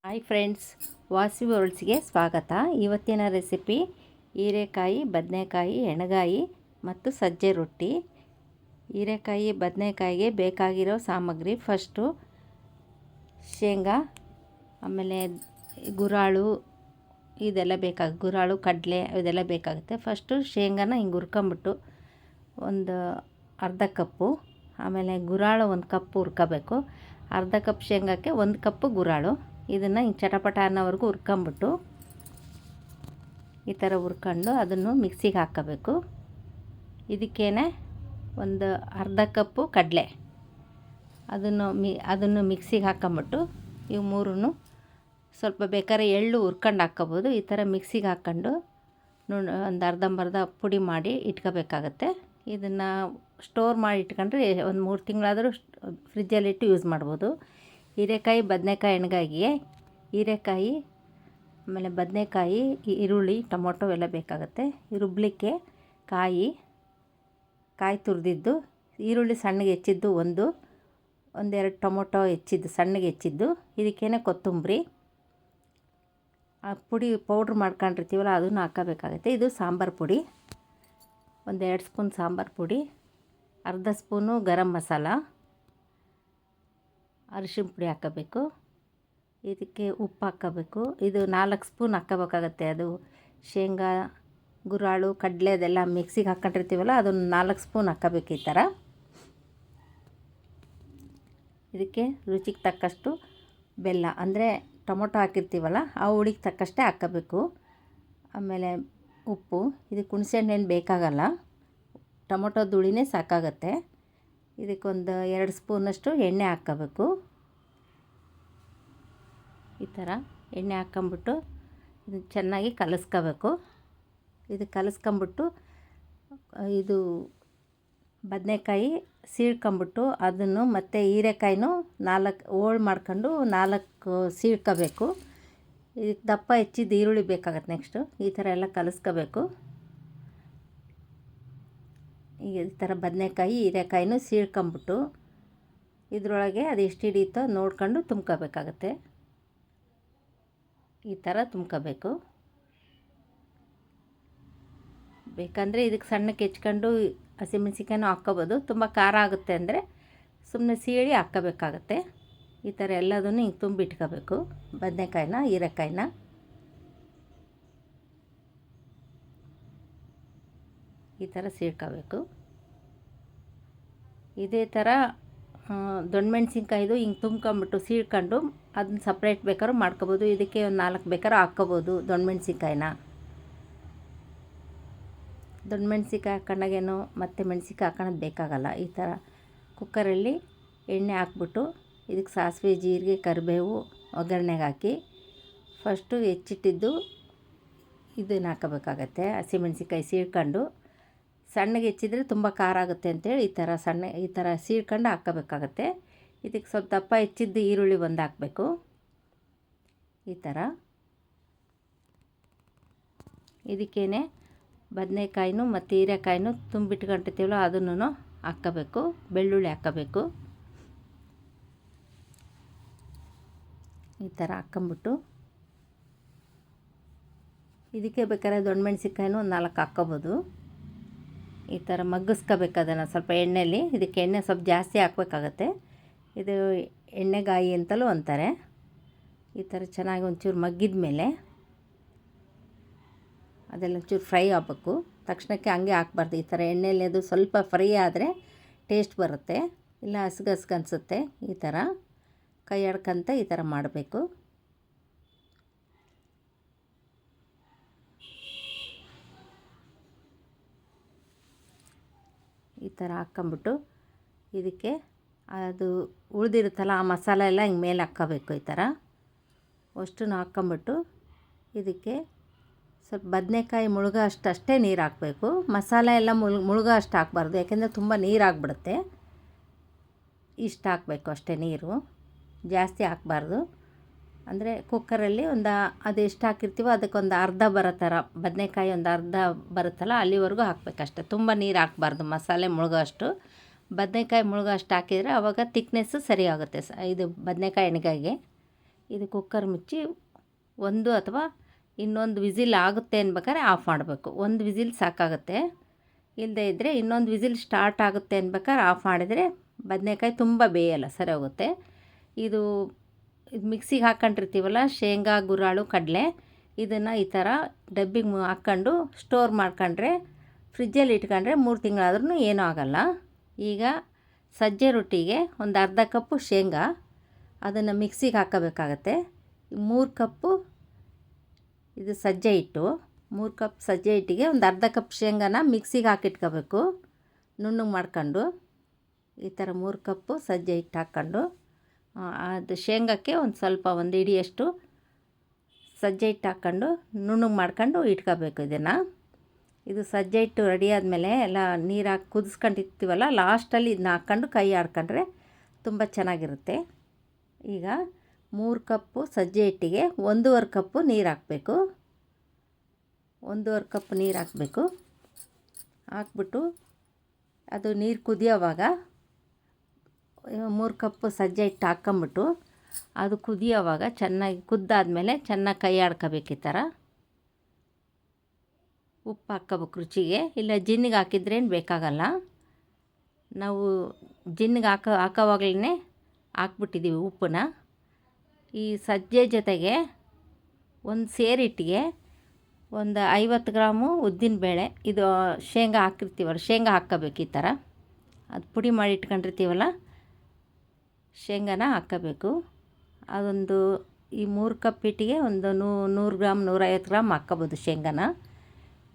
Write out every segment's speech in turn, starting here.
Hi friends, ವಾಸಿ ವರ್ಲ್ಡ್ಸ್ಗೆ ಸ್ವಾಗತ. ಇವತ್ತಿನ ರೆಸಿಪಿ ಹೀರೆಕಾಯಿ, ಬದನೆಕಾಯಿ, ಎಣ್ಗಾಯಿ ಮತ್ತು ಸಜ್ಜೆ ರೊಟ್ಟಿ. ಹೀರೆಕಾಯಿ ಬದನೆಕಾಯಿಗೆ ಬೇಕಾಗಿರೋ ಸಾಮಗ್ರಿ: ಫಸ್ಟು ಶೇಂಗಾ, ಆಮೇಲೆ ಗುರಾಳು, ಇದೆಲ್ಲ ಗುರಾಳು, ಕಡಲೆ ಇದೆಲ್ಲ ಬೇಕಾಗುತ್ತೆ. ಫಸ್ಟು ಶೇಂಗಾನ ಹಿಂಗೆ ಹುರ್ಕೊಂಬಿಟ್ಟು ಒಂದು ಅರ್ಧ ಕಪ್ಪು, ಆಮೇಲೆ ಗುರಾಳು 1 ಕಪ್ ಹುರ್ಕೋಬೇಕು. ಅರ್ಧ ಕಪ್ ಶೇಂಗಾಕ್ಕೆ 1 ಕಪ್ಪು ಗುರಾಳು. ಇದನ್ನು ಹಿಂಗೆ ಚಟಪಟ ಅನ್ನೋವರೆಗೂ ಹುರ್ಕೊಂಬಿಟ್ಟು ಈ ಥರ ಹುರ್ಕೊಂಡು ಅದನ್ನು ಮಿಕ್ಸಿಗೆ ಹಾಕ್ಕೋಬೇಕು. ಇದಕ್ಕೇನೆ ಒಂದು ಅರ್ಧ ಕಪ್ಪು ಕಡಲೆ, ಅದನ್ನು ಮಿಕ್ಸಿಗೆ ಹಾಕ್ಕೊಂಬಿಟ್ಟು ಇವು ಮೂರನ್ನು ಸ್ವಲ್ಪ ಬೇಕಾದ್ರೆ ಎಳ್ಳು ಹುರ್ಕೊಂಡು ಹಾಕ್ಕೋಬೋದು. ಈ ಥರ ಮಿಕ್ಸಿಗೆ ಹಾಕ್ಕೊಂಡು ಒಂದು ಅರ್ಧಂಬರ್ಧ ಪುಡಿ ಮಾಡಿ ಇಟ್ಕೋಬೇಕಾಗತ್ತೆ. ಇದನ್ನು ಸ್ಟೋರ್ ಮಾಡಿ ಇಟ್ಕೊಂಡ್ರೆ ಒಂದು 3 ತಿಂಗಳಾದರೂ ಫ್ರಿಜ್ಜಲ್ಲಿಟ್ಟು ಯೂಸ್ ಮಾಡ್ಬೋದು. ಹೀರೆಕಾಯಿ, ಬದನೆಕಾಯಿ, ಎಣ್ಗಾಯಿಗೆ ಹೀರೆಕಾಯಿ, ಆಮೇಲೆ ಬದನೆಕಾಯಿ, ಈರುಳ್ಳಿ, ಟೊಮೊಟೊ ಎಲ್ಲ ಬೇಕಾಗುತ್ತೆ. ರುಬ್ಲಿಕ್ಕೆ ಕಾಯಿ ತುರಿದಿದ್ದು, ಈರುಳ್ಳಿ ಸಣ್ಣಗೆ ಹೆಚ್ಚಿದ್ದು ಒಂದೆರಡು ಟೊಮೊಟೊ ಹೆಚ್ಚಿದ್ದು ಸಣ್ಣಗೆ ಹೆಚ್ಚಿದ್ದು, ಇದಕ್ಕೇನೆ ಕೊತ್ತಂಬರಿ, ಆ ಪುಡಿ ಪೌಡ್ರ್ ಮಾಡ್ಕೊಂಡಿರ್ತೀವಲ್ಲ ಅದನ್ನು ಹಾಕೋಬೇಕಾಗತ್ತೆ. ಇದು ಸಾಂಬಾರು ಪುಡಿ, 1-2 ಸ್ಪೂನ್ ಸಾಂಬಾರು ಪುಡಿ, ಅರ್ಧ ಸ್ಪೂನು ಗರಂ ಮಸಾಲ, ಅರಿಶಿನ ಪುಡಿ ಹಾಕೋಬೇಕು. ಇದಕ್ಕೆ ಉಪ್ಪು ಹಾಕ್ಕೋಬೇಕು. ಇದು 4 ಸ್ಪೂನ್ ಹಾಕ್ಕೋಬೇಕಾಗತ್ತೆ. ಅದು ಶೇಂಗಾ, ಗುರಾಳು, ಕಡಲೆ ಅದೆಲ್ಲ ಮಿಕ್ಸಿಗೆ ಹಾಕ್ಕೊಂಡಿರ್ತೀವಲ್ಲ ಅದನ್ನು 4 ಸ್ಪೂನ್ ಹಾಕ್ಕೋಬೇಕು ಈ ಥರ. ಇದಕ್ಕೆ ರುಚಿಗೆ ತಕ್ಕಷ್ಟು ಬೆಲ್ಲ, ಅಂದರೆ ಟೊಮೊಟೊ ಹಾಕಿರ್ತೀವಲ್ಲ ಆ ಹುಳಿಗೆ ತಕ್ಕಷ್ಟೇ ಹಾಕ್ಕೋಬೇಕು. ಆಮೇಲೆ ಉಪ್ಪು, ಇದಕ್ಕೆ ಹುಣಸೆಹಣ್ಣೇನು ಬೇಕಾಗಲ್ಲ, ಟೊಮೊಟೊ ಹುಳಿನೇ ಸಾಕಾಗತ್ತೆ. ಇದಕ್ಕೊಂದು 2 ಸ್ಪೂನಷ್ಟು ಎಣ್ಣೆ ಹಾಕ್ಕೋಬೇಕು. ಈ ಥರ ಎಣ್ಣೆ ಹಾಕ್ಕೊಂಬಿಟ್ಟು ಇದು ಚೆನ್ನಾಗಿ ಕಲಸ್ಕೋಬೇಕು. ಇದು ಕಲಸ್ಕೊಂಬಿಟ್ಟು ಇದು ಬದನೆಕಾಯಿ ಸೀಳ್ಕೊಂಬಿಟ್ಟು ಅದನ್ನು ಮತ್ತು ಹೀರೆಕಾಯಿನೂ 4 ಹೋಳು ಮಾಡ್ಕೊಂಡು 4 ಸೀಳ್ಕೋಬೇಕು. ಇದಕ್ಕೆ ದಪ್ಪ ಹೆಚ್ಚಿದ್ದು ಈರುಳ್ಳಿ ಬೇಕಾಗತ್ತೆ. ನೆಕ್ಸ್ಟು ಈ ಥರ ಎಲ್ಲ ಕಲಸ್ಕೋಬೇಕು. ಈಗ ಈ ಥರ ಬದನೆಕಾಯಿ, ಹೀರೆಕಾಯಿನೂ ಸೀಳ್ಕೊಂಬಿಟ್ಟು ಇದರೊಳಗೆ ಅದು ಎಷ್ಟು ಹಿಡಿಯುತ್ತೋ ನೋಡ್ಕೊಂಡು ತುಂಬ್ಕೋಬೇಕಾಗತ್ತೆ. ಈ ಥರ ತುಂಬ್ಕೋಬೇಕು. ಬೇಕಂದರೆ ಇದಕ್ಕೆ ಸಣ್ಣಕ್ಕೆ ಹೆಚ್ಕೊಂಡು ಹಸಿಮೆಣ್ಸಿಕಾಯಿನೂ ಹಾಕ್ಕೋಬೋದು. ತುಂಬ ಖಾರ ಆಗುತ್ತೆ ಅಂದರೆ ಸುಮ್ಮನೆ ಸೀಳಿ ಹಾಕ್ಕೋಬೇಕಾಗತ್ತೆ. ಈ ಥರ ಎಲ್ಲದನ್ನು ಹಿಂಗೆ ತುಂಬಿಟ್ಕೋಬೇಕು. ಬದನೆಕಾಯಿನ, ಹೀರೆಕಾಯಿನ ಈ ಥರ ಸೀಳ್ಕೋಬೇಕು. ಇದೇ ಥರ ದೊಣ್ಣೆಮೆಣ್ಸಿನ್ಕಾಯಿದು ಹಿಂಗೆ ತುಂಬ್ಕೊಂಬಿಟ್ಟು ಸೀಳ್ಕೊಂಡು ಅದನ್ನ ಸಪ್ರೇಟ್ ಬೇಕಾದ್ರೂ ಮಾಡ್ಕೋಬೋದು. ಇದಕ್ಕೆ ಒಂದು 4 ಬೇಕಾದ್ರೂ ಹಾಕ್ಕೋಬೋದು ದೊಣ್ಣೆಮೆಣ್ಸಿನ್ಕಾಯಿನ. ದೊಣ್ಣೆಮೆಣ್ಸಿನ್ಕಾಯಿ ಹಾಕೊಂಡಾಗೇನು ಮತ್ತು ಮೆಣ್ಸಿನ್ಕಾಯಿ ಹಾಕೋಣದು ಬೇಕಾಗಲ್ಲ. ಈ ಥರ ಕುಕ್ಕರಲ್ಲಿ ಎಣ್ಣೆ ಹಾಕ್ಬಿಟ್ಟು ಇದಕ್ಕೆ ಸಾಸಿವೆ, ಜೀರಿಗೆ, ಕರಿಬೇವು ಒಗ್ಗರಣೆಗೆ ಹಾಕಿ ಫಸ್ಟು ಹೆಚ್ಚಿಟ್ಟಿದ್ದು ಇದನ್ನು ಹಾಕೋಬೇಕಾಗತ್ತೆ. ಹಸಿಮೆಣ್ಸಿನ್ಕಾಯಿ ಸೀಳ್ಕೊಂಡು, ಸಣ್ಣಗೆ ಹೆಚ್ಚಿದ್ರೆ ತುಂಬ ಖಾರ ಆಗುತ್ತೆ ಅಂತೇಳಿ ಈ ಥರ ಸೀಳ್ಕೊಂಡು ಹಾಕ್ಕೋಬೇಕಾಗತ್ತೆ. ಇದಕ್ಕೆ ಸ್ವಲ್ಪ ದಪ್ಪ ಹೆಚ್ಚಿದ್ದು ಈರುಳ್ಳಿ ಒಂದು ಹಾಕಬೇಕು. ಈ ಥರ ಇದಕ್ಕೇನೆ ಬದನೆಕಾಯಿನೂ ಮತ್ತು ಹೀರೆಕಾಯಿನೂ ತುಂಬಿಟ್ಕೊಂಡಿರ್ತೀವಲ್ಲ ಅದನ್ನು ಹಾಕ್ಕೋಬೇಕು. ಬೆಳ್ಳುಳ್ಳಿ ಹಾಕ್ಕೋಬೇಕು. ಈ ಥರ ಹಾಕ್ಕೊಂಬಿಟ್ಟು ಇದಕ್ಕೆ ಬೇಕಾದ್ರೆ ದೊಣ್ಣೆಮೆಣ್ಸಿನ್ಕಾಯಿನೂ ಒಂದು 4 ಹಾಕ್ಕೋಬೋದು. ಈ ಥರ ಮಗ್ಗಿಸ್ಕೋಬೇಕು ಅದನ್ನು ಸ್ವಲ್ಪ ಎಣ್ಣೆಯಲ್ಲಿ. ಇದಕ್ಕೆ ಎಣ್ಣೆ ಸ್ವಲ್ಪ ಜಾಸ್ತಿ ಹಾಕಬೇಕಾಗತ್ತೆ. ಇದು ಎಣ್ಣೆಗಾಯಿ ಅಂತಲೂ ಅಂತಾರೆ. ಈ ಥರ ಚೆನ್ನಾಗಿ ಒಂಚೂರು ಮಗ್ಗಿದ ಮೇಲೆ ಅದೆಲ್ಲ ಒಂಚೂರು ಫ್ರೈ ಆಗಬೇಕು. ತಕ್ಷಣಕ್ಕೆ ಹಂಗೆ ಹಾಕ್ಬಾರ್ದು. ಈ ಥರ ಎಣ್ಣೆಯಲ್ಲಿ ಅದು ಸ್ವಲ್ಪ ಫ್ರೈ ಆದರೆ ಟೇಸ್ಟ್ ಬರುತ್ತೆ, ಇಲ್ಲ ಹಸ್ಗಸ್ಗೆ ಅನಿಸುತ್ತೆ. ಈ ಥರ ಕೈ ಆಡ್ಕೊಂತ ಈ ಥರ ಮಾಡಬೇಕು. ಈ ಥರ ಹಾಕ್ಕೊಂಬಿಟ್ಟು ಇದಕ್ಕೆ ಅದು ಉಳಿದಿರುತ್ತಲ್ಲ ಆ ಮಸಾಲೆ ಎಲ್ಲ ಹಿಂಗೆ ಮೇಲೆ ಹಾಕ್ಕೋಬೇಕು. ಈ ಥರ ಅಷ್ಟನ್ನು ಹಾಕ್ಕೊಂಬಿಟ್ಟು ಇದಕ್ಕೆ ಸ್ವಲ್ಪ ಬದನೆಕಾಯಿ ಮುಳುಗೋ ಅಷ್ಟೇ ನೀರು ಹಾಕಬೇಕು. ಮಸಾಲೆ ಎಲ್ಲ ಮುಳುಗೋ ಅಷ್ಟು ಹಾಕಬಾರ್ದು, ಯಾಕೆಂದರೆ ತುಂಬ ನೀರು ಆಗಿಬಿಡುತ್ತೆ. ಇಷ್ಟು ಹಾಕಬೇಕು ಅಷ್ಟೇ ನೀರು, ಜಾಸ್ತಿ ಹಾಕಬಾರ್ದು. ಅಂದರೆ ಕುಕ್ಕರಲ್ಲಿ ಅದು ಎಷ್ಟು ಹಾಕಿರ್ತೀವೋ ಅದಕ್ಕೊಂದು ಅರ್ಧ ಬರೋ ಥರ, ಬದನೆಕಾಯಿ ಒಂದು ಅರ್ಧ ಬರುತ್ತಲ್ಲ ಅಲ್ಲಿವರೆಗೂ ಹಾಕಬೇಕಷ್ಟೆ. ತುಂಬ ನೀರು ಹಾಕಬಾರ್ದು, ಮಸಾಲೆ ಮುಳುಗೋ ಅಷ್ಟು. ಬದನೆಕಾಯಿ ಮುಳುಗೋ ಅಷ್ಟು ಹಾಕಿದರೆ ಆವಾಗ ತಿಕ್ನೆಸ್ಸು ಸರಿ ಆಗುತ್ತೆ. ಇದು ಬದನೆಕಾಯಿ ಎಣ್ಗಾಯಿಗೆ ಇದು ಕುಕ್ಕರ್ ಮುಚ್ಚಿ ಒಂದು ಅಥವಾ ಇನ್ನೊಂದು ವಿಸಿಲ್ ಆಗುತ್ತೆ ಅನ್ಬೇಕಾದ್ರೆ ಆಫ್ ಮಾಡಬೇಕು. ಒಂದು ವಿಸಿಲ್ ಸಾಕಾಗುತ್ತೆ. ಇಲ್ಲದೇ ಇದ್ದರೆ ಇನ್ನೊಂದು ವಿಸಿಲ್ ಸ್ಟಾರ್ಟ್ ಆಗುತ್ತೆ ಅನ್ಬೇಕಾದ್ರೆ ಆಫ್ ಮಾಡಿದರೆ ಬದನೇಕಾಯಿ ತುಂಬ ಬೇಯಲ್ಲ, ಸರಿ ಹೋಗುತ್ತೆ. ಇದು ಮಿಕ್ಸಿಗೆ ಹಾಕ್ಕೊಂಡಿರ್ತೀವಲ್ಲ ಶೇಂಗಾ, ಗುರಾಳು, ಕಡಲೆ, ಇದನ್ನು ಈ ಥರ ಡಬ್ಬಿಗೆ ಹಾಕ್ಕೊಂಡು ಸ್ಟೋರ್ ಮಾಡ್ಕೊಂಡ್ರೆ ಫ್ರಿಜ್ಜಲ್ಲಿ ಇಟ್ಕೊಂಡ್ರೆ 3 ತಿಂಗಳಾದ್ರೂ ಏನೂ ಆಗೋಲ್ಲ. ಈಗ ಸಜ್ಜೆ ರೊಟ್ಟಿಗೆ ಒಂದು ಅರ್ಧ ಕಪ್ಪು ಶೇಂಗಾ, ಅದನ್ನು ಮಿಕ್ಸಿಗೆ ಹಾಕೋಬೇಕಾಗತ್ತೆ. 3 ಕಪ್ಪು ಇದು ಸಜ್ಜೆ ಹಿಟ್ಟು, 3 ಕಪ್ ಸಜ್ಜೆ ಹಿಟ್ಟಿಗೆ ಒಂದು ಅರ್ಧ ಕಪ್ ಶೇಂಗಾನ ಮಿಕ್ಸಿಗೆ ಹಾಕಿಟ್ಕೋಬೇಕು ನುಣ್ಣಗೆ ಮಾಡ್ಕೊಂಡು. ಈ ಥರ 3 ಕಪ್ಪು ಸಜ್ಜೆ ಹಿಟ್ಟು ಹಾಕ್ಕೊಂಡು ಅದು ಶೇಂಗಕ್ಕೆ ಒಂದು ಸ್ವಲ್ಪ ಒಂದು ಹಿಡಿಯಷ್ಟು ಸಜ್ಜೆ ಹಿಟ್ಟು ಹಾಕ್ಕೊಂಡು ನುಣ್ಣಗೆ ಮಾಡ್ಕೊಂಡು ಇಟ್ಕೋಬೇಕು ಇದನ್ನು. ಇದು ಸಜ್ಜೆ ಹಿಟ್ಟು ರೆಡಿ ಆದಮೇಲೆ ಎಲ್ಲ ನೀರು ಹಾಕಿ ಕುದಿಸ್ಕೊಂಡಿರ್ತೀವಲ್ಲ, ಲಾಸ್ಟಲ್ಲಿ ಇದನ್ನ ಹಾಕ್ಕೊಂಡು ಕೈ ಆಡ್ಕೊಂಡ್ರೆ ತುಂಬ ಚೆನ್ನಾಗಿರುತ್ತೆ. ಈಗ 3 ಕಪ್ಪು ಸಜ್ಜೆ ಹಿಟ್ಟಿಗೆ 1.5 ಕಪ್ಪು ನೀರು ಹಾಕಬೇಕು. 1.5 ಕಪ್ ನೀರು ಹಾಕಬೇಕು. ಹಾಕ್ಬಿಟ್ಟು ಅದು ನೀರು ಕುದಿಯೋವಾಗ 3 ಕಪ್ಪು ಸಜ್ಜೆ ಹಿಟ್ಟು ಹಾಕ್ಕೊಂಬಿಟ್ಟು ಅದು ಕುದಿಯೋವಾಗ ಚೆನ್ನಾಗಿ ಕುದ್ದಾದಮೇಲೆ ಚೆನ್ನಾಗಿ ಕೈ ಆಡ್ಕೋಬೇಕು. ಈ ಥರ ಉಪ್ಪು ಹಾಕ್ಕೋಬೇಕು ರುಚಿಗೆ. ಇಲ್ಲ ಜಿನ್ನಿಗೆ ಹಾಕಿದ್ರೇನು ಬೇಕಾಗಲ್ಲ. ನಾವು ಜಿನ್ನಿಗೆ ಹಾಕೋವಾಗಲೇ ಹಾಕ್ಬಿಟ್ಟಿದ್ದೀವಿ ಉಪ್ಪನ್ನ. ಈ ಸಜ್ಜೆ ಜೊತೆಗೆ ಒಂದು ಸೇರಿಟ್ಟಿಗೆ ಒಂದು 50 ಗ್ರಾಮು ಉದ್ದಿನಬೇಳೆ, ಇದು ಶೇಂಗಾ ಹಾಕಿರ್ತೀವಲ್ಲ ಶೇಂಗಾ ಹಾಕ್ಕೋಬೇಕು. ಈ ಥರ ಅದು ಪುಡಿ ಮಾಡಿ ಇಟ್ಕೊಂಡಿರ್ತೀವಲ್ಲ ಶೇಂಗಾನ ಹಾಕ್ಕೋಬೇಕು. ಅದೊಂದು ಈ 3 ಕಪ್ ಹಿಟ್ಟಿಗೆ ಒಂದು 100 ಗ್ರಾಮ್ 150 ಗ್ರಾಮ್ ಹಾಕ್ಕೋಬೋದು ಶೇಂಗಾನ.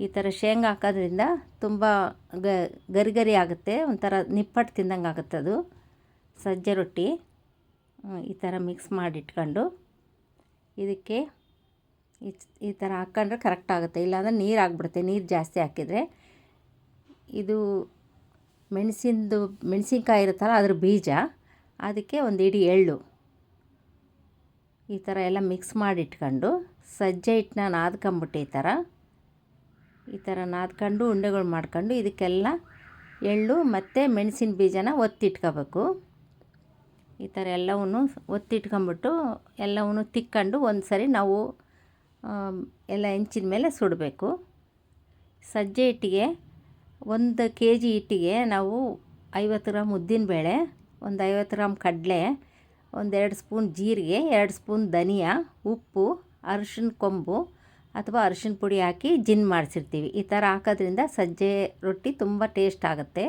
ಈ ಥರ ಶೇಂಗಾ ಹಾಕೋದ್ರಿಂದ ತುಂಬ ಗರಿ ಆಗುತ್ತೆ, ಒಂಥರ ನಿಪ್ಪಟ್ಟು ತಿಂದಂಗೆ ಆಗುತ್ತೆ ಅದು ಸಜ್ಜೆ ರೊಟ್ಟಿ. ಈ ಥರ ಮಿಕ್ಸ್ ಮಾಡಿಟ್ಕೊಂಡು ಇದಕ್ಕೆ ಈ ಥರ ಹಾಕ್ಕೊಂಡ್ರೆ ಕರೆಕ್ಟ್ ಆಗುತ್ತೆ. ಇಲ್ಲಾಂದರೆ ನೀರು ಆಗಿಬಿಡುತ್ತೆ, ನೀರು ಜಾಸ್ತಿ ಹಾಕಿದರೆ. ಇದು ಮೆಣಸಿನ್ಕಾಯಿ ಇರುತ್ತಲ್ಲ ಅದ್ರ ಬೀಜ, ಅದಕ್ಕೆ ಒಂದು ಹಿಡಿ ಎಳ್ಳು, ಈ ಥರ ಎಲ್ಲ ಮಿಕ್ಸ್ ಮಾಡಿಟ್ಕೊಂಡು ಸಜ್ಜೆ ಹಿಟ್ಟನ್ನ ನಾದ್ಕೊಂಬಿಟ್ಟು ಈ ಥರ ನಾದ್ಕೊಂಡು ಉಂಡೆಗಳು ಮಾಡ್ಕೊಂಡು ಇದಕ್ಕೆಲ್ಲ ಎಳ್ಳು ಮತ್ತು ಮೆಣಸಿನ ಬೀಜನ ಒತ್ತಿಟ್ಕೋಬೇಕು. ಈ ಥರ ಎಲ್ಲವನ್ನೂ ಒತ್ತಿಟ್ಕೊಂಬಿಟ್ಟು ಎಲ್ಲವನ್ನೂ ತಿಕ್ಕೊಂಡು ಒಂದು ಸರಿ ನಾವು ಎಲ್ಲ ಹೆಂಚಿನ ಮೇಲೆ ಸುಡಬೇಕು. ಸಜ್ಜೆ ಹಿಟ್ಟಿಗೆ 1 kg ಹಿಟ್ಟಿಗೆ ನಾವು 50 ಗ್ರಾಮ್ ಉದ್ದಿನಬೇಳೆ, ಒಂದು 50 ಗ್ರಾಮ್ ಕಡಲೆ, ಒಂದು 2 ಸ್ಪೂನ್ ಜೀರಿಗೆ, 2 ಸ್ಪೂನ್ ಧನಿಯಾ, ಉಪ್ಪು, ಅರಿಶಿನ ಕೊಂಬು ಅಥವಾ ಅರಿಶಿನ ಪುಡಿ ಹಾಕಿ ಜಿನ್ ಮಾಡಿಸಿರ್ತೀವಿ. ಈ ಥರ ಹಾಕೋದ್ರಿಂದ ಸಜ್ಜೆ ರೊಟ್ಟಿ ತುಂಬ ಟೇಸ್ಟ್ ಆಗುತ್ತೆ,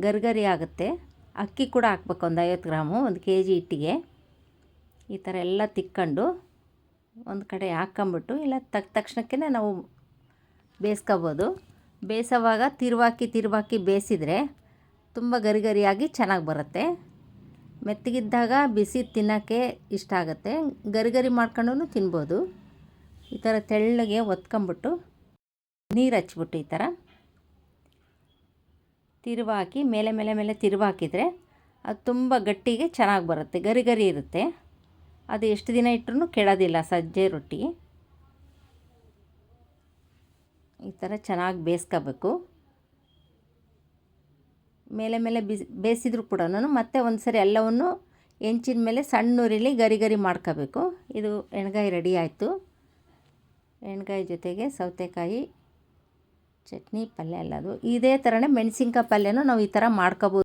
ಗರಿ ಆಗುತ್ತೆ. ಅಕ್ಕಿ ಕೂಡ ಹಾಕ್ಬೇಕು ಒಂದು 50 ಗ್ರಾಮು 1 kg ಹಿಟ್ಟಿಗೆ. ಈ ಥರ ಎಲ್ಲ ತಿಕ್ಕೊಂಡು ಒಂದು ಕಡೆ ಹಾಕ್ಕೊಂಬಿಟ್ಟು ಇಲ್ಲ ತಕ್ಷಣಕ್ಕೆ ನಾವು ಬೇಯಿಸ್ಕೋಬೋದು. ಬೇಯಿಸೋವಾಗ ತಿರುವಾಕಿ ಬೇಯಿಸಿದರೆ ತುಂಬ ಗರಿಯಾಗಿ ಚೆನ್ನಾಗಿ ಬರುತ್ತೆ. ಮೆತ್ತಗಿದ್ದಾಗ ಬಿಸಿ ತಿನ್ನೋಕ್ಕೆ ಇಷ್ಟ ಆಗುತ್ತೆ, ಗರಿ ಮಾಡ್ಕೊಂಡು ತಿನ್ಬೋದು. ಈ ಥರ ತೆಳ್ಳಗೆ ಒತ್ಕೊಂಬಿಟ್ಟು ನೀರು ಹಚ್ಬಿಟ್ಟು ಈ ಥರ ತಿರುವಾಕಿ ಮೇಲೆ ತಿರುವಾಕಿದರೆ ಅದು ತುಂಬ ಗಟ್ಟಿಗೆ ಚೆನ್ನಾಗಿ ಬರುತ್ತೆ, ಗರಿ ಇರುತ್ತೆ. ಅದು ಎಷ್ಟು ದಿನ ಇಟ್ಟರೂ ಕೆಡೋದಿಲ್ಲ ಸಜ್ಜೆ ರೊಟ್ಟಿ. ಈ ಥರ ಚೆನ್ನಾಗಿ ಬೇಯಿಸ್ಕೋಬೇಕು. ಮೇಲೆ ಬೇಯಿಸಿದ್ರು ಕೂಡ ಮತ್ತೆ ಒಂದು ಸರಿ ಎಲ್ಲವನ್ನು ಹೆಂಚಿನ ಮೇಲೆ ಸಣ್ಣ ಉರಿಲಿ ಗರಿ ಮಾಡ್ಕೋಬೇಕು. ಇದು ಎಣ್ಗಾಯಿ ರೆಡಿ ಆಯಿತು. ಎಣ್ಗಾಯಿ ಜೊತೆಗೆ ಸೌತೆಕಾಯಿ ಚಟ್ನಿ ಪಲ್ಯ ಎಲ್ಲದು ಇದೇ ಥರನೇ ಮೆಣಸಿನ್ಕಾಯಿ ಪಲ್ಯನೂ ನಾವು ಈ ಥರ ಮಾಡ್ಕೋಬೋದು.